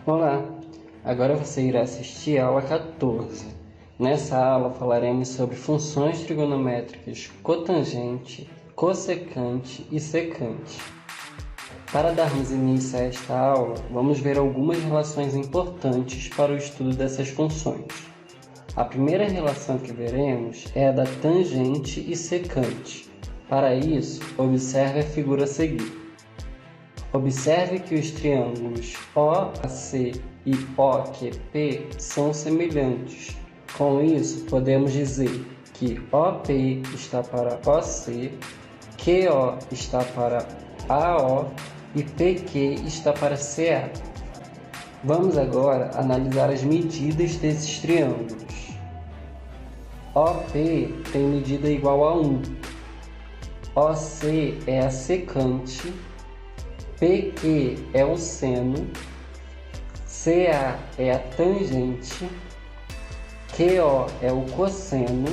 Olá, agora você irá assistir a aula 14. Nessa aula falaremos sobre funções trigonométricas cotangente, cossecante e secante. Para darmos início a esta aula, vamos ver algumas relações importantes para o estudo dessas funções. A primeira relação que veremos é a da tangente e secante. Para isso, observe a figura a seguir. Observe que os triângulos OAC e OQP são semelhantes. Com isso, podemos dizer que OP está para OC, QO está para AO e PQ está para CA. Vamos agora analisar as medidas desses triângulos. OP tem medida igual a 1. OC é a secante. PQ é o seno, CA é a tangente, QO é o cosseno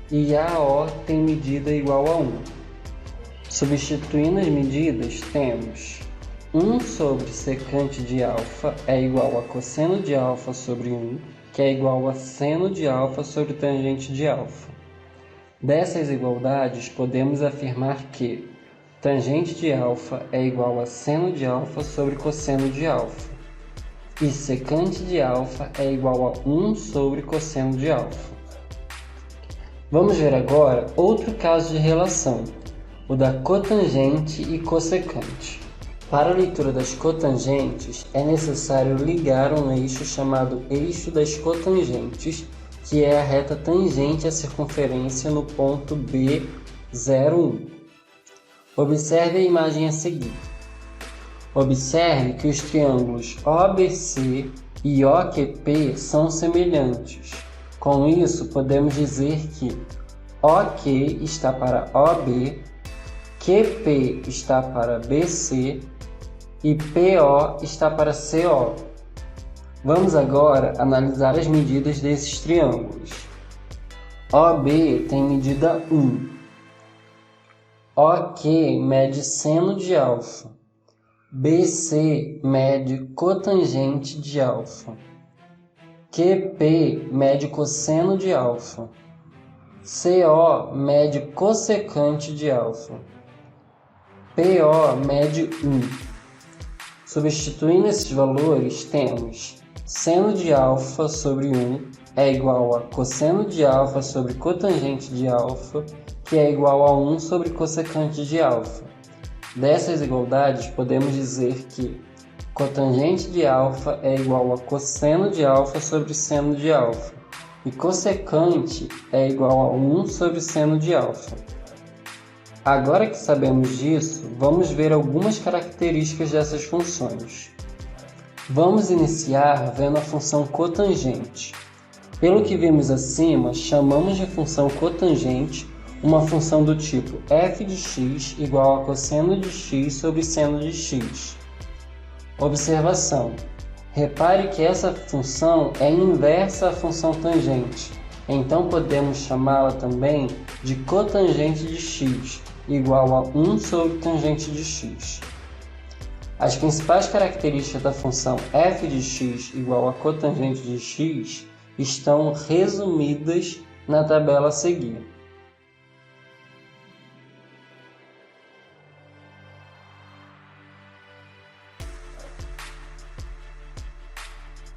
e AO tem medida igual a 1. Substituindo as medidas, temos 1 sobre secante de alfa é igual a cosseno de alfa sobre 1, que é igual a seno de alfa sobre tangente de alfa. Dessas igualdades, podemos afirmar que tangente de alfa é igual a seno de alfa sobre cosseno de alfa. E secante de alfa é igual a 1 sobre cosseno de alfa. Vamos ver agora outro caso de relação, o da cotangente e cossecante. Para a leitura das cotangentes, é necessário ligar um eixo chamado eixo das cotangentes, que é a reta tangente à circunferência no ponto B01. Observe a imagem a seguir. Observe que os triângulos OBC e OQP são semelhantes. Com isso, podemos dizer que OK está para OB, QP está para BC e PO está para CO. Vamos agora analisar as medidas desses triângulos. OB tem medida 1. OK mede seno de alfa, BC mede cotangente de alfa, QP mede cosseno de alfa, CO mede cossecante de alfa, PO mede 1. Substituindo esses valores, temos seno de alfa sobre 1 é igual a cosseno de alfa sobre cotangente de alfa, que é igual a 1 sobre cossecante de alfa. Dessas igualdades, podemos dizer que cotangente de alfa é igual a cosseno de alfa sobre seno de alfa, e cossecante é igual a 1 sobre seno de alfa. Agora que sabemos disso, vamos ver algumas características dessas funções. Vamos iniciar vendo a função cotangente. Pelo que vimos acima, chamamos de função cotangente uma função do tipo f de x igual a cosseno de x sobre seno de x. Observação: repare que essa função é inversa à função tangente, então podemos chamá-la também de cotangente de x, igual a 1 sobre tangente de x. As principais características da função f de x igual a cotangente de x estão resumidas na tabela a seguir.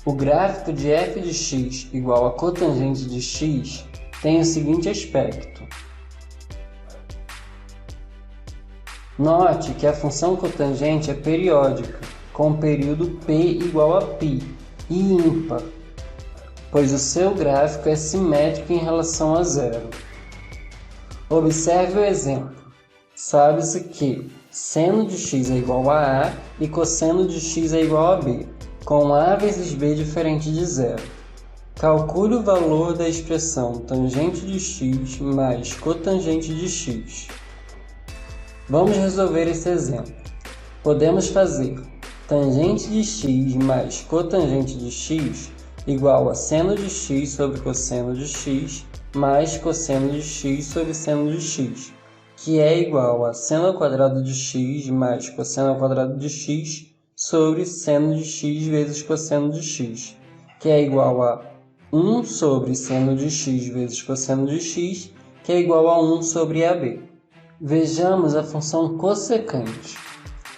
O gráfico de f de x igual a cotangente de x tem o seguinte aspecto. Note que a função cotangente é periódica, com o período p igual a π e ímpar, pois o seu gráfico é simétrico em relação a zero. Observe o exemplo. Sabe-se que seno de x é igual a e cosseno de x é igual a b, com a vezes b diferente de zero. Calcule o valor da expressão tangente de x mais cotangente de x. Vamos resolver esse exemplo. Podemos fazer tangente de x mais cotangente de x igual a seno de x sobre cosseno de x mais cosseno de x sobre seno de x, que é igual a seno ao quadrado de x mais cosseno ao quadrado de x sobre seno de x vezes cosseno de x, que é igual a 1 sobre seno de x vezes cosseno de x, que é igual a 1 sobre AB. Vejamos a função cossecante.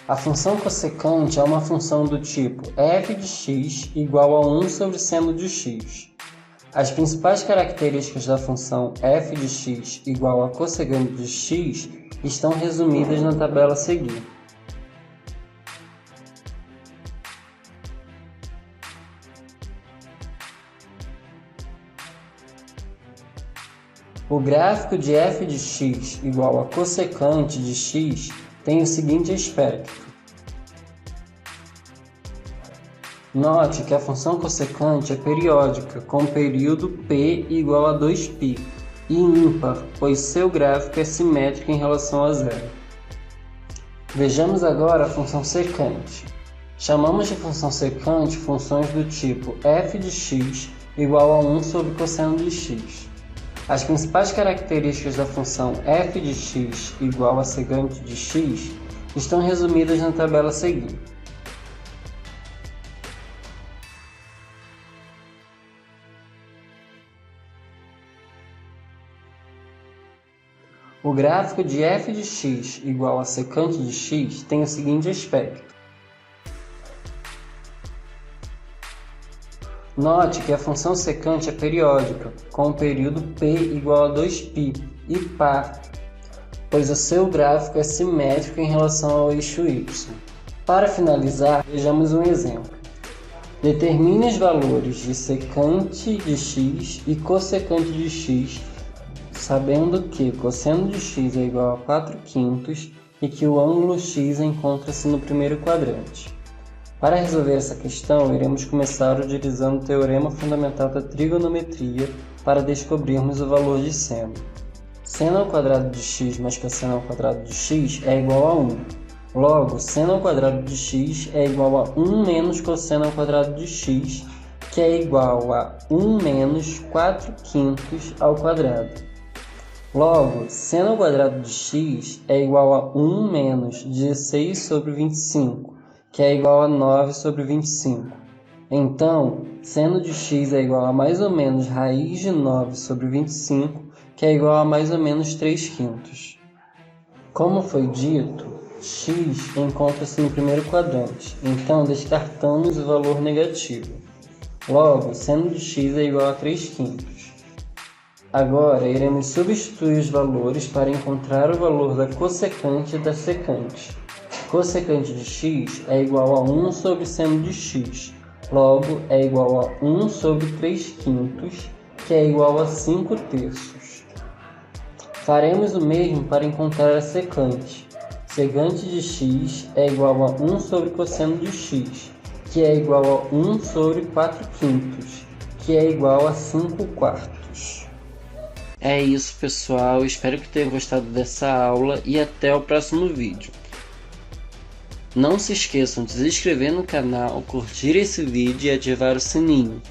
A função cossecante é uma função do tipo f de x igual a 1 sobre seno de x. As principais características da função f de x igual a cossecante de x estão resumidas na tabela a seguir. O gráfico de f de x igual a cossecante de x tem o seguinte aspecto. Note que a função cossecante é periódica, com período p igual a 2π, e ímpar, pois seu gráfico é simétrico em relação a zero. Vejamos agora a função secante. Chamamos de função secante funções do tipo f de x igual a 1 sobre cosseno de x. As principais características da função f de x igual a secante de x estão resumidas na tabela a seguir. O gráfico de f de x igual a secante de x tem o seguinte aspecto. Note que a função secante é periódica, com o período p igual a 2π e par, pois o seu gráfico é simétrico em relação ao eixo y. Para finalizar, vejamos um exemplo. Determine os valores de secante de x e cossecante de x, sabendo que cosseno de x é igual a 4/5 e que o ângulo x encontra-se no primeiro quadrante. Para resolver essa questão, iremos começar utilizando o teorema fundamental da trigonometria para descobrirmos o valor de seno. Seno ao quadrado de x mais cosseno ao quadrado de x é igual a 1. Logo, seno ao quadrado de x é igual a 1 menos cosseno ao quadrado de x, que é igual a 1 menos 4/5 ao quadrado. Logo, seno ao quadrado de x é igual a 1 menos 16 sobre 25, que é igual a 9 sobre 25. Então, seno de x é igual a mais ou menos raiz de 9 sobre 25, que é igual a mais ou menos 3/5. Como foi dito, x encontra-se no primeiro quadrante, então descartamos o valor negativo. Logo, seno de x é igual a 3/5. Agora, iremos substituir os valores para encontrar o valor da cossecante e da secante. Cossecante de x é igual a 1 sobre seno de x, logo é igual a 1 sobre 3/5, que é igual a 5/3. Faremos o mesmo para encontrar a secante. Secante de x é igual a 1 sobre cosseno de x, que é igual a 1 sobre 4/5, que é igual a 5/4. É isso, pessoal. Espero que tenham gostado dessa aula e até o próximo vídeo. Não se esqueçam de se inscrever no canal, curtir esse vídeo e ativar o sininho.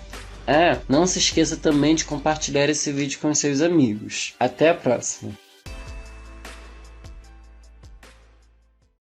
Não se esqueça também de compartilhar esse vídeo com seus amigos. Até a próxima!